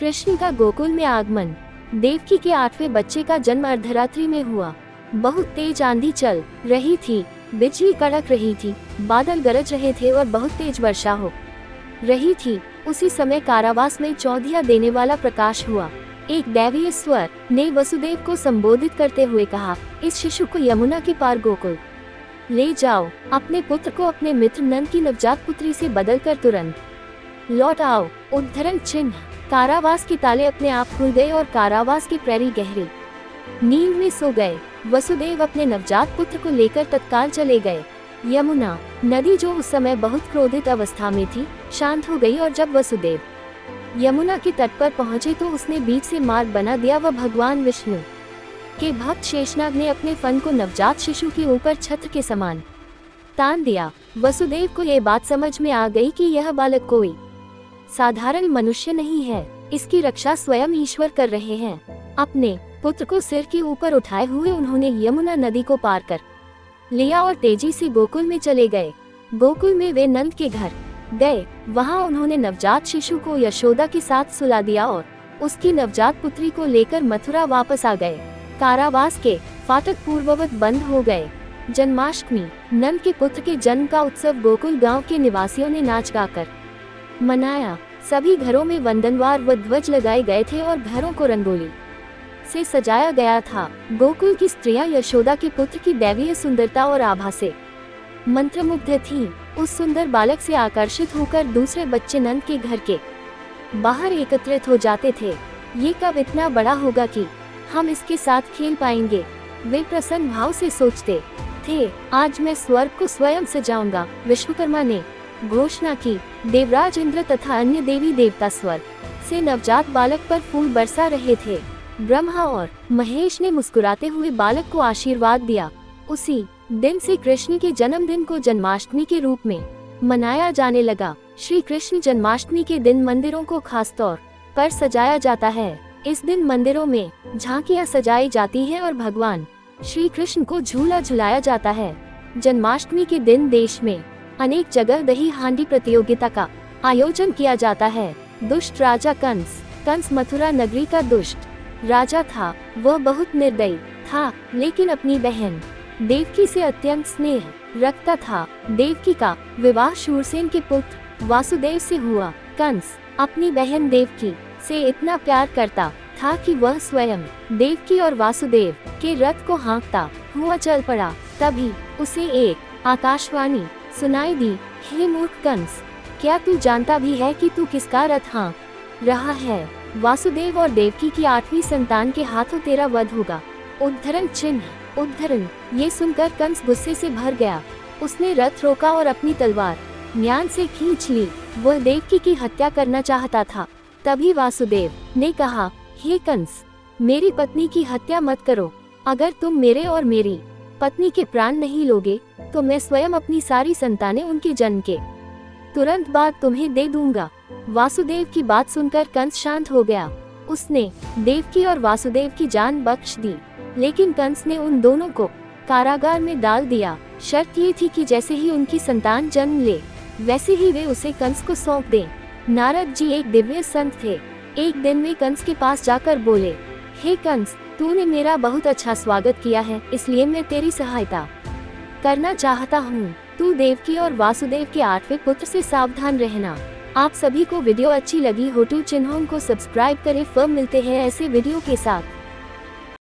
कृष्ण का गोकुल में आगमन। देवकी के 8वें बच्चे का जन्म अर्धरात्रि में हुआ। बहुत तेज आंधी चल रही थी, बिजली कड़क रही थी, बादल गरज रहे थे और बहुत तेज वर्षा हो रही थी। उसी समय कारावास में चौंधिया देने वाला प्रकाश हुआ। एक दैवीय स्वर ने वसुदेव को संबोधित करते हुए कहा, इस शिशु को यमुना के पार गोकुल ले जाओ। अपने पुत्र को अपने मित्र नंद की नवजात पुत्री से बदलकर तुरंत लौट आओ। उद्धरण चिन्ह। कारावास के ताले अपने आप खुल गए और कारावास के प्रहरी गहरी नींद में सो गए। वसुदेव अपने नवजात पुत्र को लेकर तत्काल चले गए। यमुना नदी, जो उस समय बहुत क्रोधित अवस्था में थी, शांत हो गई और जब वसुदेव यमुना के तट पर पहुंचे तो उसने बीच से मार्ग बना दिया व भगवान विष्णु के भक्त शेषनाग ने अपने फन को नवजात शिशु के ऊपर छत्र के समान तान दिया। वसुदेव को यह बात समझ में आ गई कि यह बालक कोई साधारण मनुष्य नहीं है, इसकी रक्षा स्वयं ईश्वर कर रहे हैं। अपने पुत्र को सिर के ऊपर उठाए हुए उन्होंने यमुना नदी को पार कर लिया और तेजी से गोकुल में चले गए। गोकुल में वे नंद के घर गए। वहां उन्होंने नवजात शिशु को यशोदा के साथ सुला दिया और उसकी नवजात पुत्री को लेकर मथुरा वापस आ गए। कारावास के फाटक पूर्ववत बंद हो गए। जन्माष्टमी, नंद के पुत्र के जन्म का उत्सव गोकुल गांव के निवासियों ने नाच गाकर मनाया। सभी घरों में वंदनवार व ध्वज लगाए गए थे और घरों को रंगोली से सजाया गया था। गोकुल की स्त्रियां यशोदा के पुत्र की दैवीय सुंदरता और आभा से मंत्रमुग्ध थीं। उस सुंदर बालक से आकर्षित होकर दूसरे बच्चे नंद के घर के बाहर एकत्रित हो जाते थे। ये कब इतना बड़ा होगा कि हम इसके साथ खेल पाएंगे, वे प्रसन्न भाव से सोचते थे। आज मैं स्वर्ग को स्वयं सजाऊंगा, विश्वकर्मा ने घोषणा की। देवराज इंद्र तथा अन्य देवी देवता स्वर्ग से नवजात बालक पर फूल बरसा रहे थे। ब्रह्मा और महेश ने मुस्कुराते हुए बालक को आशीर्वाद दिया। उसी दिन से कृष्ण के जन्मदिन को जन्माष्टमी के रूप में मनाया जाने लगा। श्री कृष्ण जन्माष्टमी के दिन मंदिरों को खास तौर पर सजाया जाता है। इस दिन मंदिरों में झांकियां सजाई जाती हैं और भगवान श्री कृष्ण को झूला झुलाया जाता है। जन्माष्टमी के दिन देश में अनेक जगह दही हांडी प्रतियोगिता का आयोजन किया जाता है। दुष्ट राजा कंस मथुरा नगरी का दुष्ट राजा था। वह बहुत निर्दयी था, लेकिन अपनी बहन देवकी से अत्यंत स्नेह रखता था। देवकी का विवाह शूरसेन के पुत्र वासुदेव से हुआ। कंस अपनी बहन देवकी से इतना प्यार करता था कि वह स्वयं देवकी और वासुदेव के रथ को हाँकता हुआ चल पड़ा। तभी उसे एक आकाशवाणी सुनाई दी, हे मूर्ख कंस, क्या तू जानता भी है कि तू किसका रथ हाँक रहा है? वासुदेव और देवकी की 8वीं संतान के हाथों तेरा वध होगा। उद्धरण चिन्ह। उद्धरण। ये सुनकर कंस गुस्से से भर गया। उसने रथ रोका और अपनी तलवार म्यान से खींच ली। वह देवकी की हत्या करना चाहता था। तभी वासुदेव ने कहा, हे कंस, मेरी पत्नी की हत्या मत करो। अगर तुम मेरे और मेरी पत्नी के प्राण नहीं लोगे तो मैं स्वयं अपनी सारी संतानें उनके जन्म के तुरंत बाद तुम्हें दे दूंगा। वासुदेव की बात सुनकर कंस शांत हो गया। उसने देवकी और वासुदेव की जान बख्श दी, लेकिन कंस ने उन दोनों को कारागार में डाल दिया। शर्त ये थी कि जैसे ही उनकी संतान जन्म ले, वैसे ही वे उसे कंस को सौंप दें। नारद जी एक दिव्य संत थे। एक दिन वे कंस के पास जाकर बोले, हे कंस, तूने मेरा बहुत अच्छा स्वागत किया है, इसलिए मैं तेरी सहायता करना चाहता हूँ। तू देवकी और वासुदेव के 8वें पुत्र से सावधान रहना। आप सभी को वीडियो अच्छी लगी हो तो चैनल को सब्सक्राइब करें। फिर मिलते हैं ऐसे वीडियो के साथ।